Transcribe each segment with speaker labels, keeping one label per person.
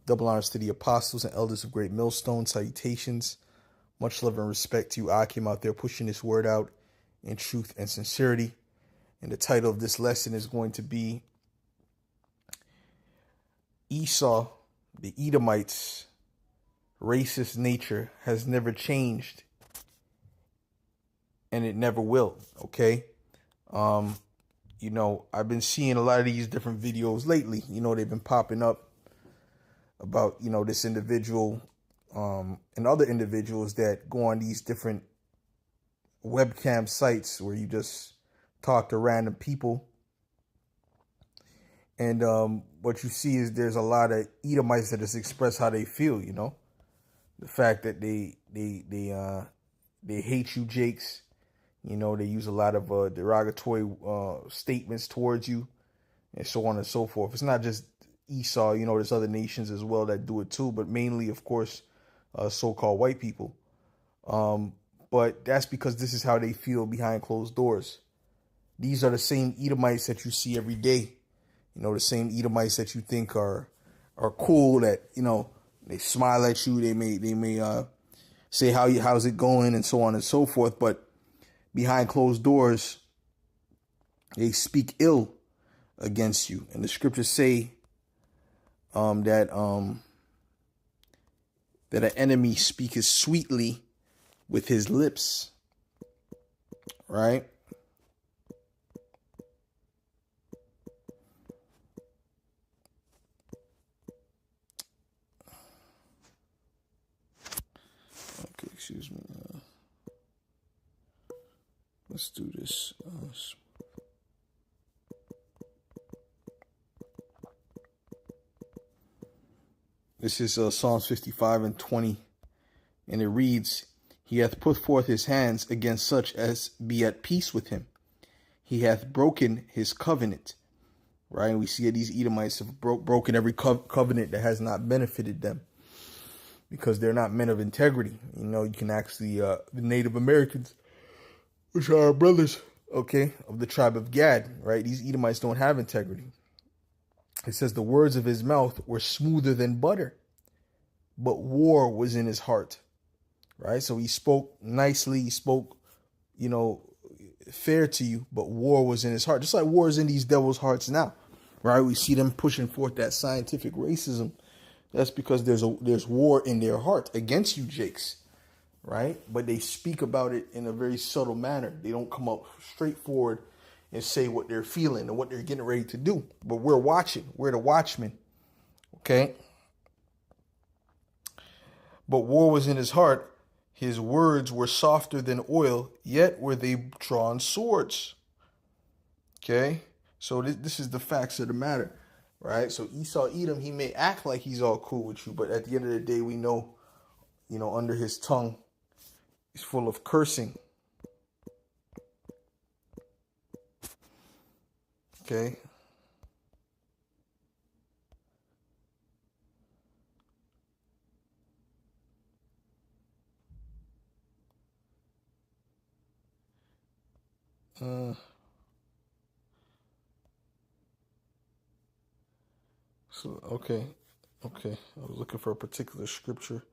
Speaker 1: Double honors to the apostles and elders of Great Millstone. Salutations. Much love and respect to you, Akim, out there pushing this word out in truth and sincerity. And the title of this lesson is going to be Esau, the Edomites' racist nature has never changed, and it never will. Okay. I've been seeing a lot of these different videos lately. They've been popping up about, this individual and other individuals that go on these different webcam sites where you just talk to random people. And what you see is there's a lot of Edomites that just express how they feel, the fact that they hate you, Jakes. They use a lot of derogatory statements towards you and so on and so forth. It's not just Esau, there's other nations as well that do it too, but mainly, of course, so-called white people. But that's because this is how they feel behind closed doors. These are the same Edomites that you see every day. The same Edomites that you think are cool, that, they smile at you. They may say how's it going and so on and so forth. But behind closed doors, they speak ill against you. And the scriptures say that an enemy speaketh sweetly with his lips, right? Okay, excuse me. Let's do this. This is Psalms 55 and 20, and it reads, He hath put forth his hands against such as be at peace with him. He hath broken his covenant. Right? And we see that these Edomites have broken every covenant that has not benefited them, because they're not men of integrity. You can ask the Native Americans, which are our brothers, okay, of the tribe of Gad, right? These Edomites don't have integrity. It says the words of his mouth were smoother than butter, but war was in his heart, right? So he spoke nicely, he spoke, fair to you, but war was in his heart. Just like war is in these devils' hearts now, right? We see them pushing forth that scientific racism. That's because there's war in their heart against you, Jakes, right? But they speak about it in a very subtle manner. They don't come up straightforward and say what they're feeling and what they're getting ready to do. But we're watching. We're the watchmen. Okay? But war was in his heart. His words were softer than oil, yet were they drawn swords. Okay? So this is the facts of the matter, right? So Esau, Edom, he may act like he's all cool with you, but at the end of the day, we know, under his tongue, he's full of cursing. Okay. Okay. I was looking for a particular scripture.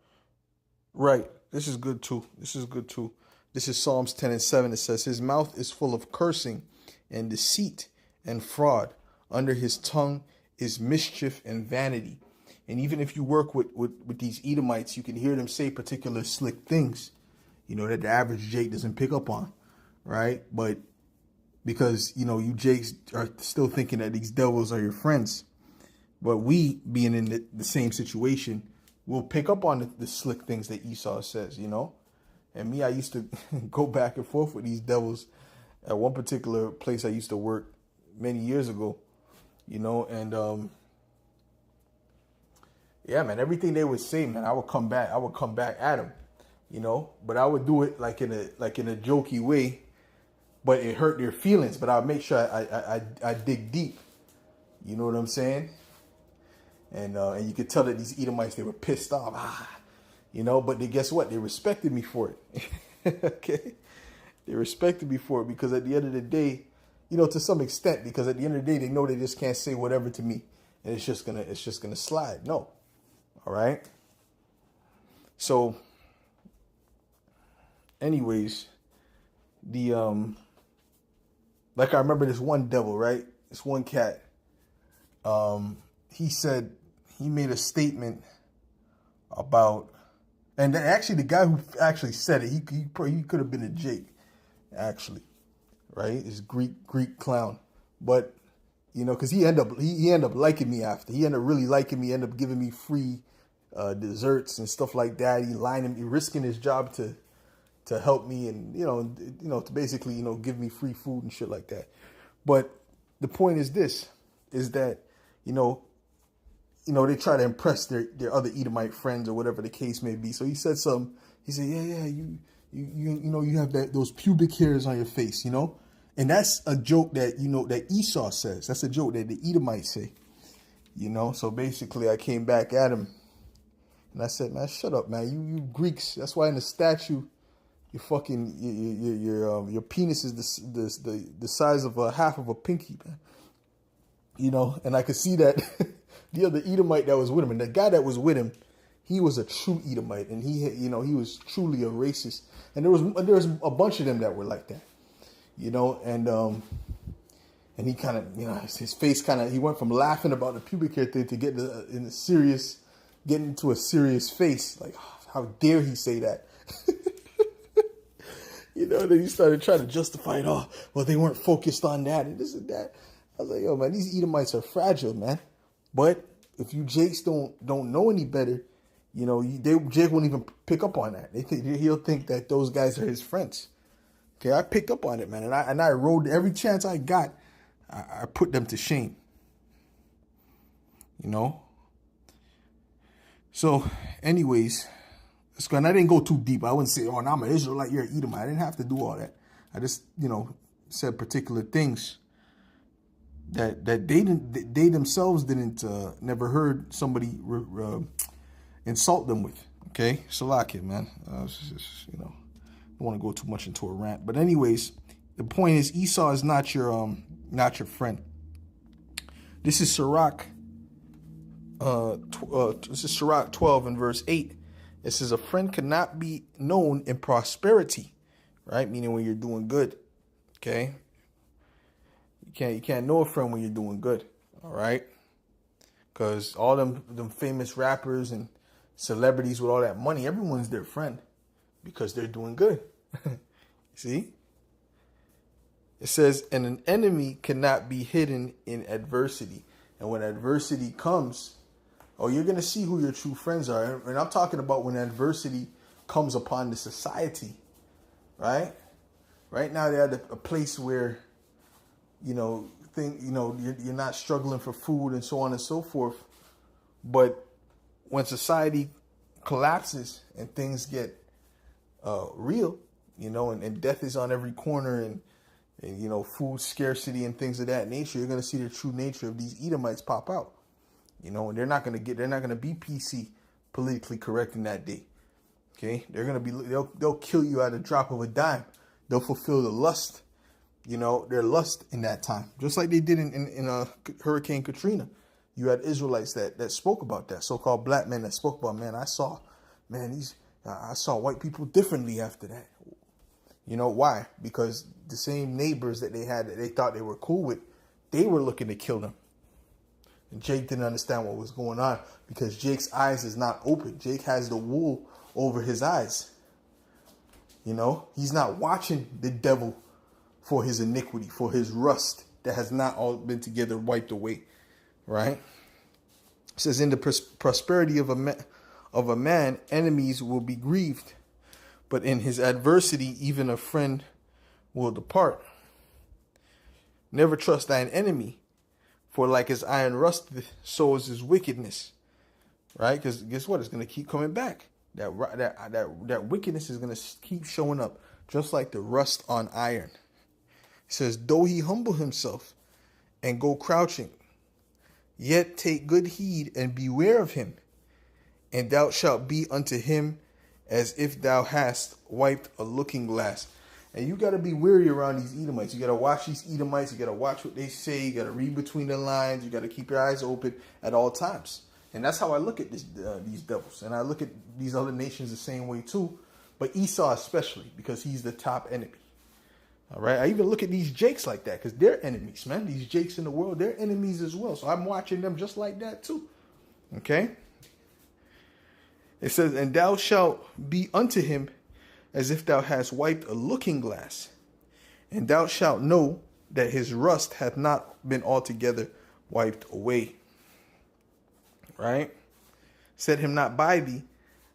Speaker 1: Right. This is good too. This is Psalms 10 and 7. It says, His mouth is full of cursing and deceit and fraud. Under his tongue is mischief and vanity. And even if you work with these Edomites, you can hear them say particular slick things, that the average Jake doesn't pick up on, right? But because, you Jakes are still thinking that these devils are your friends. But we, being in the same situation, will pick up on the slick things that Esau says, And me, I used to go back and forth with these devils at one particular place I used to work many years ago, and yeah, man, everything they would say, man, I would come back at them, but I would do it like in a jokey way, but it hurt their feelings, but I'll make sure I dig deep. You know what I'm saying? And you could tell that these Edomites, they were pissed off, but guess what? They respected me for it. Okay. They respected me for it because at the end of the day, to some extent, because at the end of the day, they know they just can't say whatever to me and it's just gonna slide. No, All right. So, anyways, the like I remember this one devil, right? This one cat. He said he made a statement about, and actually the guy who actually said it, he could have been a Jake, actually, right? This Greek clown, but because he ended up liking me after. He ended up really liking me. Ended up giving me free desserts and stuff like that. He risking his job to help me, and to basically give me free food and shit like that. But the point is this: is that they try to impress their other Edomite friends or whatever the case may be. So he said something. He said, yeah, you have those pubic hairs on your face, and that's a joke that that Esau says. That's a joke that the Edomites say, So basically, I came back at him, and I said, man, shut up, man. You Greeks. That's why in the statue, your fucking your penis is the size of half of a pinky, man. And I could see that the other Edomite that was with him, and the guy that was with him, he was a true Edomite, and he was truly a racist. And there was a bunch of them that were like that, and he kind of, his face kind of, he went from laughing about the pubic hair thing to get getting into a serious face, like, oh, how dare he say that? Then he started trying to justify it. Oh, well, they weren't focused on that and this and that. I was like, yo, man, these Edomites are fragile, man. But if you Jakes don't know any better, Jake won't even pick up on that. He'll think that those guys are his friends. Okay, I picked up on it, man, and I rode every chance I got. I put them to shame. So, anyways, let's go. And I didn't go too deep. I wouldn't say, oh, now I'm an Israelite, you're an Edomite. I didn't have to do all that. I just, said particular things that they themselves never heard somebody insult them with. Okay, Salakia, man. Don't want to go too much into a rant, but anyways, the point is Esau is not your friend. This is Sirach. This is Sirach 12 and verse 8. It says a friend cannot be known in prosperity, right? Meaning when you're doing good. Okay. You can't know a friend when you're doing good. All right. Because all them famous rappers and celebrities with all that money, everyone's their friend because they're doing good. See? It says, and an enemy cannot be hidden in adversity. And when adversity comes, you're going to see who your true friends are. And I'm talking about when adversity comes upon the society, right? Right now they're at a place where, you're not struggling for food and so on and so forth. But when society collapses and things get real, and death is on every corner and food scarcity and things of that nature, you're going to see the true nature of these Edomites pop out. And they're not going to be PC, politically correct in that day. Okay, they'll kill you at a drop of a dime. They'll fulfill the lust, their lust in that time, just like they did in Hurricane Katrina. You had Israelites that spoke about that, so-called black men that spoke about, man, I saw white people differently after that. Why? Because the same neighbors that they had that they thought they were cool with, they were looking to kill them. And Jake didn't understand what was going on because Jake's eyes is not open. Jake has the wool over his eyes. He's not watching the devil for his iniquity, for his rust that has not all been together wiped away. Right? It says, in the prosperity of a man, enemies will be grieved. But in his adversity, even a friend will depart. Never trust thine enemy, for like his iron rusteth, so is his wickedness. Right? Because guess what? It's going to keep coming back. That wickedness is going to keep showing up, just like the rust on iron. It says, though he humble himself and go crouching, yet take good heed and beware of him, and thou shalt be unto him as if thou hast wiped a looking glass. And you got to be wary around these Edomites. You got to watch these Edomites. You got to watch what they say. You got to read between the lines. You got to keep your eyes open at all times. And that's how I look at these devils. And I look at these other nations the same way too. But Esau especially, because he's the top enemy. All right. I even look at these Jakes like that because they're enemies, man. These Jakes in the world, they're enemies as well. So I'm watching them just like that too. Okay. It says, and thou shalt be unto him as if thou hast wiped a looking glass. And thou shalt know that his rust hath not been altogether wiped away. Right? Set him not by thee,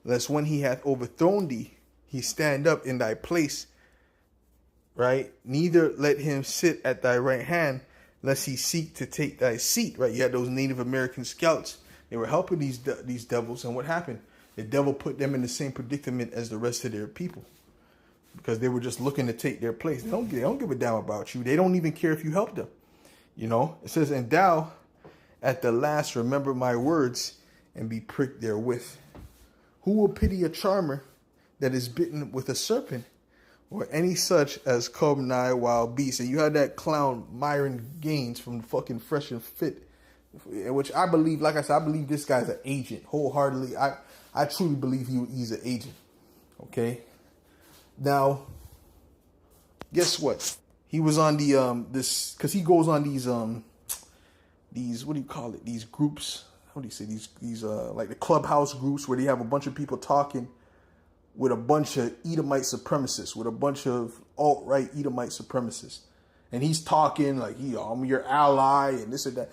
Speaker 1: lest when he hath overthrown thee, he stand up in thy place. Right? Neither let him sit at thy right hand, lest he seek to take thy seat. Right? You had those Native American scouts. They were helping these devils. And what happened? The devil put them in the same predicament as the rest of their people. Because they were just looking to take their place. They don't give a damn about you. They don't even care if you help them. You know? It says, and thou at the last remember my words and be pricked therewith. Who will pity a charmer that is bitten with a serpent, or any such as come nigh wild beasts? And you had that clown Myron Gaines from fucking Fresh and Fit, which I believe, like I said, I believe this guy's an agent wholeheartedly. I truly believe he's an agent. Okay. Now, guess what? He was on the this because he goes on these what do you call it? These groups. What do you say? These like the clubhouse groups where they have a bunch of people talking with a bunch of Edomite supremacists, with a bunch of alt-right Edomite supremacists, and he's talking like, I'm your ally and this and that.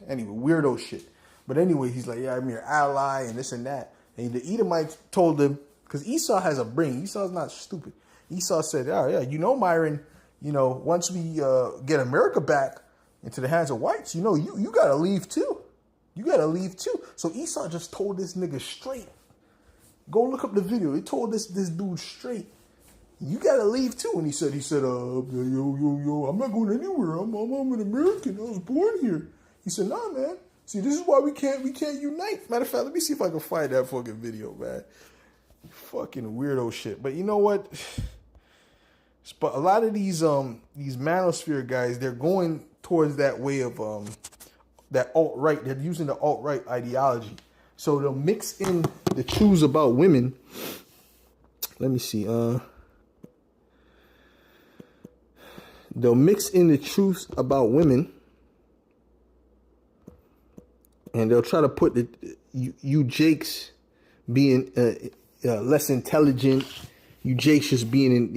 Speaker 1: Anyway, weirdo shit. But anyway, he's like, yeah, I'm your ally and this and that. And the Edomites told him, because Esau has a brain. Esau's not stupid. Esau said, oh, yeah, Myron, once we get America back into the hands of whites, you got to leave too. You got to leave too. So Esau just told this nigga straight. Go look up the video. He told this dude straight, you got to leave too. And he said, yo, I'm not going anywhere. I'm an American. I was born here. He said, nah, man. See, this is why we can't unite. Matter of fact, let me see if I can find that fucking video, man. Fucking weirdo shit. But you know what? But a lot of these manosphere guys, they're going towards that way of that alt-right. They're using the alt-right ideology. So they'll mix in the truths about women. Let me see. They'll mix in the truths about women. And they'll try to put you Jakes being less intelligent, you Jakes just being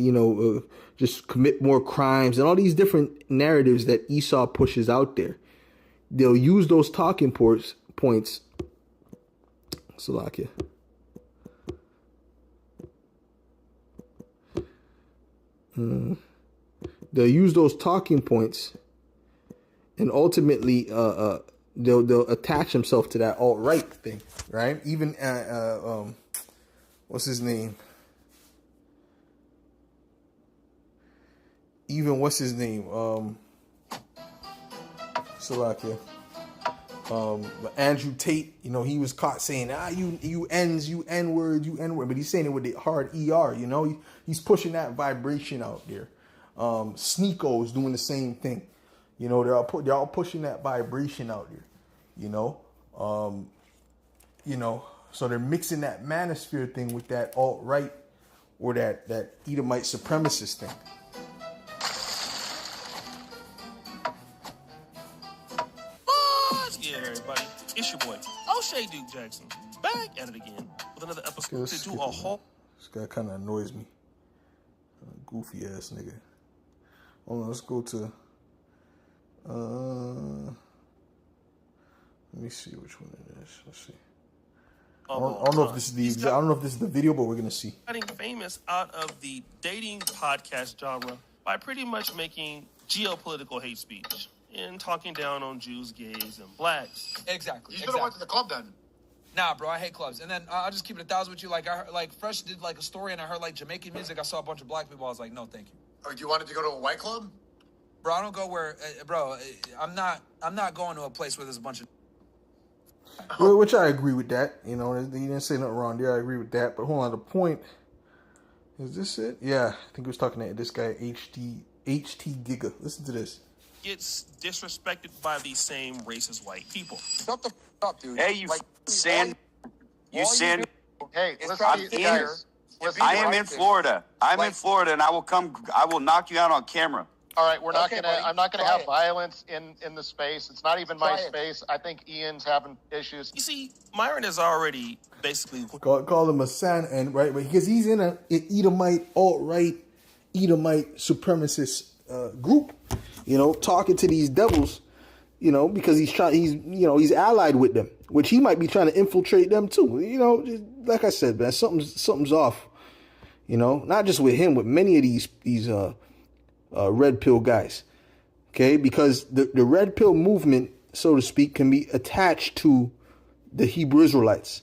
Speaker 1: just commit more crimes, and all these different narratives that Esau pushes out there. They'll use those talking points. Salakia. They'll use those talking points, and ultimately, they'll attach themselves to that alt-right thing, right? Even what's his name? Salakia. Andrew Tate, he was caught saying, you N's, you N-word, but he's saying it with the hard ER, he's pushing that vibration out there. Sneeko's doing the same thing. They're all pushing that vibration out there, so they're mixing that manosphere thing with that alt-right or that Edomite supremacist thing.
Speaker 2: What's good, everybody? It's your boy, O'Shea Duke Jackson, back at it again with another episode to do a whole...
Speaker 1: This guy kind of annoys me. Goofy ass nigga. Hold on, let's go to... let me see which one it is. Let's see. I don't know if this is the video, but we're gonna see.
Speaker 2: Getting famous out of the dating podcast genre by pretty much making geopolitical hate speech and talking down on Jews, gays, and blacks.
Speaker 3: Exactly.
Speaker 4: You should have went to the club then.
Speaker 3: Nah, bro, I hate clubs. And then I'll just keep it 1,000 with you. Like, I heard, Fresh did a story, and I heard Jamaican music. I saw a bunch of black people. I was like, no, thank you.
Speaker 4: Or you wanted to go to a white club?
Speaker 3: Bro, I don't go where, I'm not going to a place where there's a bunch of.
Speaker 1: Well, which I agree with that. He didn't say nothing wrong there. I agree with that. But hold on, the point is this it? Yeah, I think he was talking to this guy HT Giga. Listen to this.
Speaker 2: gets disrespected by these same racist white people.
Speaker 3: Shut the up, dude.
Speaker 5: Hey, you sand. You sand.
Speaker 4: Hey,
Speaker 3: It's
Speaker 4: listen,
Speaker 3: probably
Speaker 4: guys. Listen,
Speaker 5: I am in Florida. I'm in Florida, and I will knock you out on camera.
Speaker 4: all right, we're not
Speaker 3: Okay,
Speaker 4: gonna.
Speaker 3: buddy.
Speaker 4: I'm not gonna
Speaker 3: Try
Speaker 4: have
Speaker 3: it.
Speaker 4: violence in the space. It's not even my
Speaker 3: Try it.
Speaker 4: space. I think Ian's having issues.
Speaker 2: You see, Myron is already basically
Speaker 1: Call him a sand and right, because he's in an Edomite alt-right Edomite supremacist group, talking to these devils, because he's allied with them, which he might be trying to infiltrate them too. Just, like I said, man, something's off. Not just with him, with many of these red pill guys. Okay, because the red pill movement, so to speak, can be attached to the Hebrew Israelites.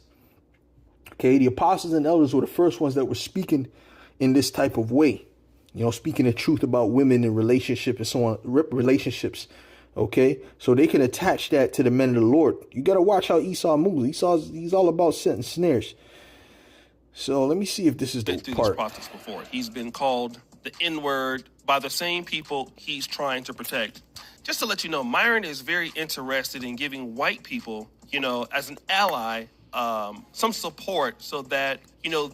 Speaker 1: Okay, the apostles and elders were the first ones that were speaking in this type of way. Speaking the truth about women and relationship and so on, relationships. Okay, so they can attach that to the men of the Lord. You got to watch how Esau moves. He's all about setting snares. So let me see if this is
Speaker 2: been
Speaker 1: the
Speaker 2: through
Speaker 1: part.
Speaker 2: this process before. He's been called the N-word by the same people he's trying to protect. Just to let you know, Myron is very interested in giving white people, as an ally, some support so that,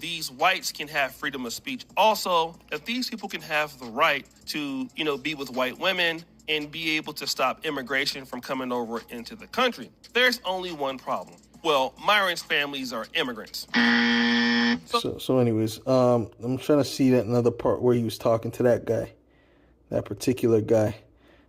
Speaker 2: these whites can have freedom of speech. Also, that these people can have the right to, be with white women and be able to stop immigration from coming over into the country. There's only one problem. Well, Myron's families are immigrants.
Speaker 1: So anyways, I'm trying to see that another part where he was talking to that guy, that particular guy.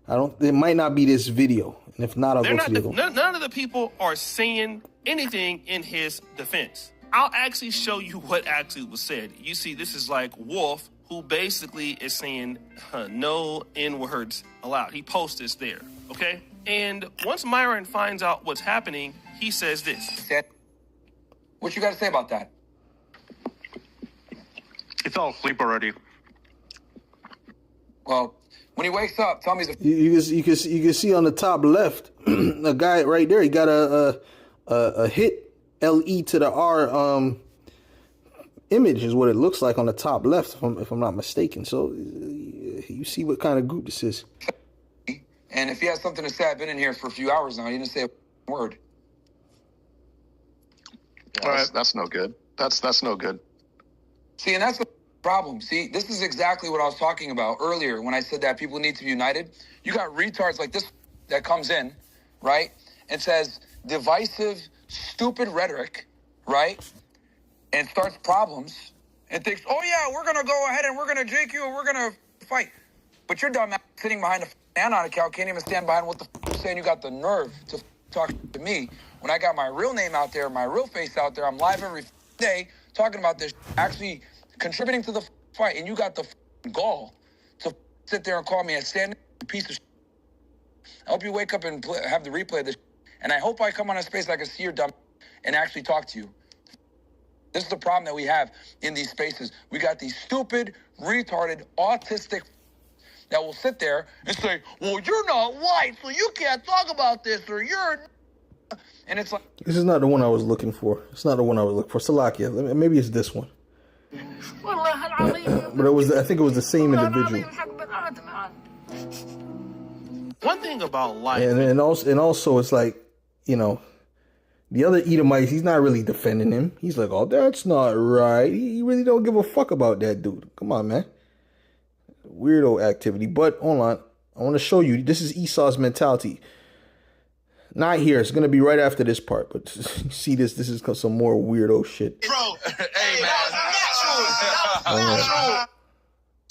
Speaker 1: It might not be this video, and if not, I'll go to the other one.
Speaker 2: None of the people are saying anything in his defense. I'll actually show you what actually was said. You see, this is like Wolf, who basically is saying no N-words allowed. He posts this there, okay? And once Myron finds out what's happening, he says this.
Speaker 3: What you got to say about that?
Speaker 6: He fell asleep already.
Speaker 3: Well, when he wakes up, tell me he's a
Speaker 1: You can see on the top left, a guy right there. He got a hit LE to the R image is what it looks like on the top left, if I'm not mistaken. So you see what kind of group this is.
Speaker 3: And if he has something to say, I've been in here for a few hours now. He didn't say a word.
Speaker 4: Yeah, that's no good. That's no good.
Speaker 3: See, and that's the problem. See, this is exactly what I was talking about earlier when I said that people need to be united. You got retards like this that comes in, right, and says divisive, stupid rhetoric, right, and starts problems and thinks, oh, yeah, we're going to go ahead and we're going to jake you and we're going to fight. But you're dumb sitting behind a anon account, can't even stand behind what the you're saying. You got the nerve to talk to me when I got my real name out there, my real face out there. I'm live every day talking about this, actually contributing to the fight, and you got the gall to sit there and call me a standing piece of shit. I hope you wake up and have the replay of this, and I hope I come on a space I can see your dumb and actually talk to you. This is the problem that we have in these spaces. We got these stupid, retarded, autistic that will sit there and say, well, you're not white, so you can't talk about this, or you're... And it's like...
Speaker 1: This is not the one I was looking for. It's not the one I was looking for. Salakia. Maybe it's this one. But I think it was the same individual.
Speaker 2: One thing about life...
Speaker 1: And also it's like, the other Edomite, he's not really defending him. He's like, oh, that's not right. He really don't give a fuck about that dude. Come on, man. Weirdo activity. But hold on. I want to show you. This is Esau's mentality. Not here. It's going to be right after this part. But see this. This is some more weirdo shit.
Speaker 3: Bro, hey, man. That was natural.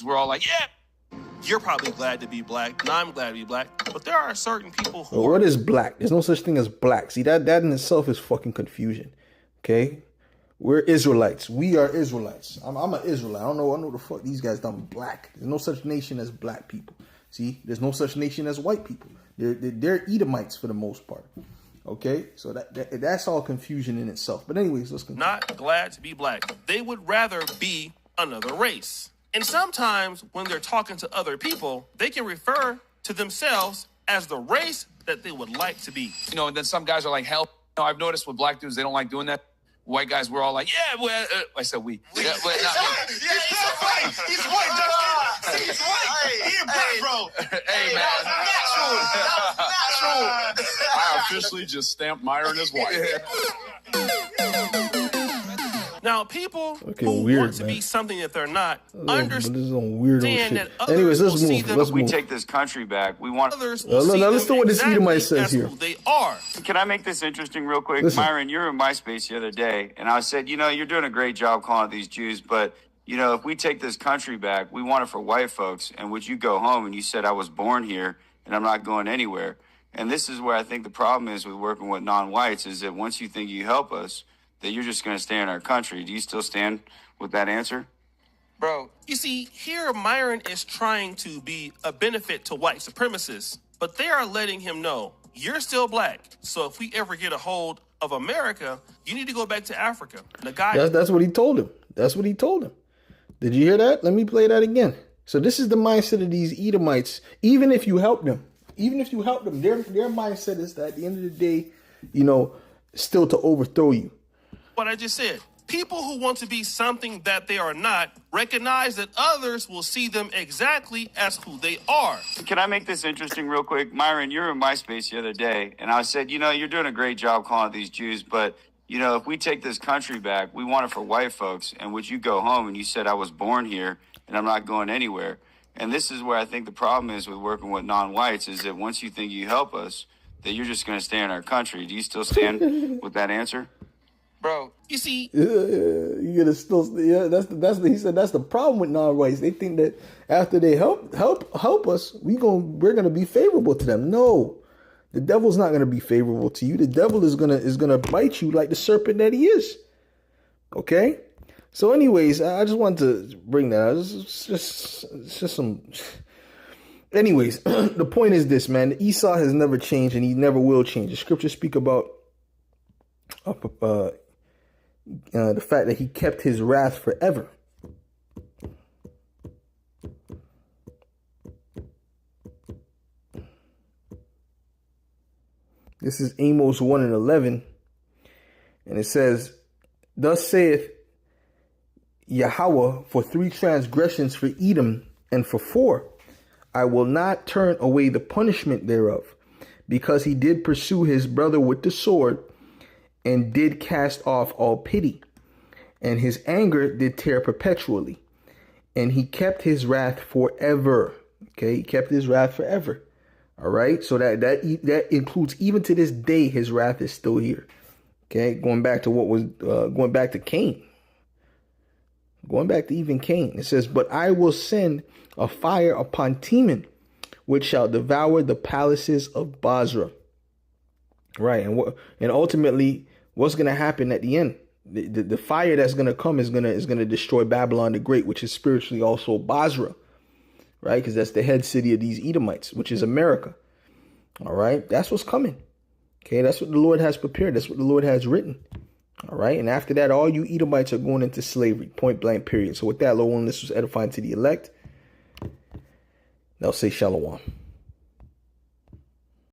Speaker 3: We're all like, yeah.
Speaker 2: You're probably glad to be black, and I'm glad to be black. But there are certain people who...
Speaker 1: Well, what is black? There's no such thing as black. See, that in itself is fucking confusion. Okay? We're Israelites. We are Israelites. I'm an Israelite. I know what the fuck these guys done black. There's no such nation as black people. See? There's no such nation as white people. They're Edomites for the most part. Okay? So that's all confusion in itself. But anyways, let's continue.
Speaker 2: Not glad to be black. They would rather be another race. And sometimes when they're talking to other people, they can refer to themselves as the race that they would like to be.
Speaker 3: And then some guys are like, hell, I've noticed with black dudes, they don't like doing that. White guys, we're all like, yeah, well, I said we. Yeah, but not me.
Speaker 4: He's white, Justin.
Speaker 6: He's white. He a black bro.
Speaker 3: Hey, man.
Speaker 6: That was natural.
Speaker 7: I officially just stamped Myron as white.
Speaker 2: Now, people
Speaker 1: Okay,
Speaker 2: who
Speaker 1: weird,
Speaker 2: want to
Speaker 1: man.
Speaker 2: be something that they're not
Speaker 1: This is
Speaker 2: understand
Speaker 1: some weirdo shit.
Speaker 2: that others
Speaker 1: Anyways, let's
Speaker 2: will see
Speaker 1: move.
Speaker 2: them-
Speaker 1: Let's
Speaker 5: We
Speaker 1: move.
Speaker 5: take this country back. We want.
Speaker 2: others will see
Speaker 1: let's
Speaker 2: them
Speaker 1: do what this
Speaker 2: exactly
Speaker 1: Edomite says
Speaker 2: as
Speaker 1: here.
Speaker 2: who they are.
Speaker 5: Can I make this interesting real quick?
Speaker 1: Listen.
Speaker 5: Myron, you were in my space the other day, and I said, you're doing a great job calling out these Jews, but, if we take this country back, we want it for white folks. And would you go home? And you said, I was born here, and I'm not going anywhere. And this is where I think the problem is with working with non-whites, is that once you think you help us, that you're just going to stay in our country. Do you still stand with that answer?
Speaker 3: Bro,
Speaker 2: You see, here Myron is trying to be a benefit to white supremacists, but they are letting him know, you're still black. So if we ever get a hold of America, you need to go back to Africa. And the guy
Speaker 1: That's what he told him. That's what he told him. Did you hear that? Let me play that again. So this is the mindset of these Edomites. Even if you help them, their mindset is that at the end of the day, still to overthrow you.
Speaker 2: what I just said. People who want to be something that they are not recognize that others will see them exactly as who they are.
Speaker 5: Can I make this interesting real quick? Myron, you were in my space the other day, and I said, you're doing a great job calling out these Jews, but, if we take this country back, we want it for white folks. And would you go home? And you said, I was born here, and I'm not going anywhere. And this is where I think the problem is with working with non-whites, is that once you think you help us, that you're just going to stay in our country. Do you still stand with that answer?
Speaker 3: bro,
Speaker 2: You see,
Speaker 1: You gotta still, that's he said. That's the problem with non-whites. They think that after they help us, we're gonna be favorable to them. No, the devil's not gonna be favorable to you. The devil is gonna bite you like the serpent that he is. Okay. So, anyways, I just wanted to bring that out. It's just some. Anyways, the point is this, man. Esau has never changed, and he never will change. The scriptures speak about the fact that he kept his wrath forever. This is Amos 1:11, and it says, "Thus saith Yahweh, for 3 transgressions for Edom, and for 4, I will not turn away the punishment thereof, because he did pursue his brother with the sword, and did cast off all pity, and his anger did tear perpetually, and he kept his wrath forever." Okay, he kept his wrath forever. All right, so that includes even to this day, his wrath is still here. Okay, going back to going back to Cain. Going back to even Cain, it says, "But I will send a fire upon Teman, which shall devour the palaces of Basra." Right, and ultimately, what's going to happen at the end? The fire that's going to come is going to destroy Babylon the Great, which is spiritually also Basra, right? Because that's the head city of these Edomites, which is America. All right, that's what's coming. Okay, that's what the Lord has prepared. That's what the Lord has written. All right, and after that, all you Edomites are going into slavery, point blank, period. So with that, Lord willing, this was edifying to the elect. They'll say shalom.